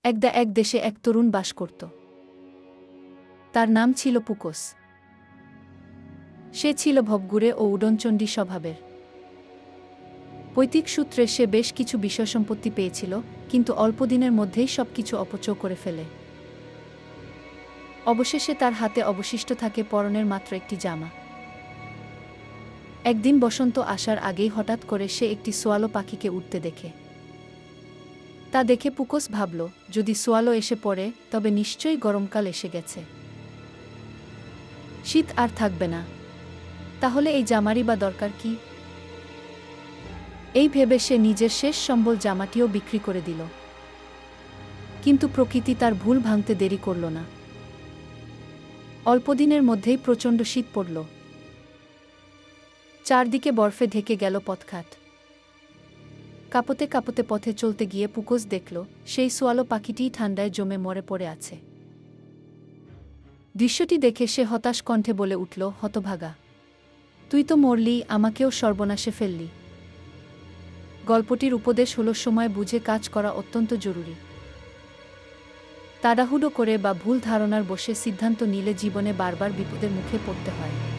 এক দেশে এক তরুণ বাস করত। তার নাম ছিল পুকোস। সে ছিল ভবঘুরে ও উডনচণ্ডী স্বভাবের। পৈতৃক সূত্রে সে বেশ কিছু বিষয়সম্পত্তি পেয়েছিল, কিন্তু অল্পদিনের মধ্যেই সবকিছু অপচয় করে ফেলে। অবশেষে তার হাতে অবশিষ্ট থাকে পরনের মাত্র একটি জামা। একদিন বসন্ত আসার আগেই হঠাৎ করে সে একটি সোয়ালো পাখিকে উড়তে দেখে। তা দেখে পুকোস ভাবল, যদি সোয়ালো এসে পড়ে তবে নিশ্চয়ই গরমকাল এসে গেছে। শীত আর থাকবে না। তাহলে এই জামারই বা দরকার কি? এই ভেবে সে নিজের শেষ সম্বল জামাটিও বিক্রি করে দিল। কিন্তু প্রকৃতি তার ভুল ভাঙতে দেরি করল না। অল্পদিনের মধ্যেই প্রচণ্ড শীত পড়ল। চারদিকে বরফে ঢেকে গেল পথঘাট। কাঁপতে কাঁপতে পথে চলতে গিয়ে পুকোস দেখল, সেই সোয়ালো পাখিটিই ঠান্ডায় জমে মরে পড়ে আছে। দৃশ্যটি দেখে সে হতাশ কণ্ঠে বলে উঠল, হতভাগা, তুই তো মরলি, আমাকেও সর্বনাশে ফেললি। গল্পটির উপদেশ হল, সময় বুঝে কাজ করা অত্যন্ত জরুরি। তাড়াহুড়ো করে বা ভুল ধারণার বশে সিদ্ধান্ত নিলে জীবনে বারবার বিপদের মুখে পড়তে হয়।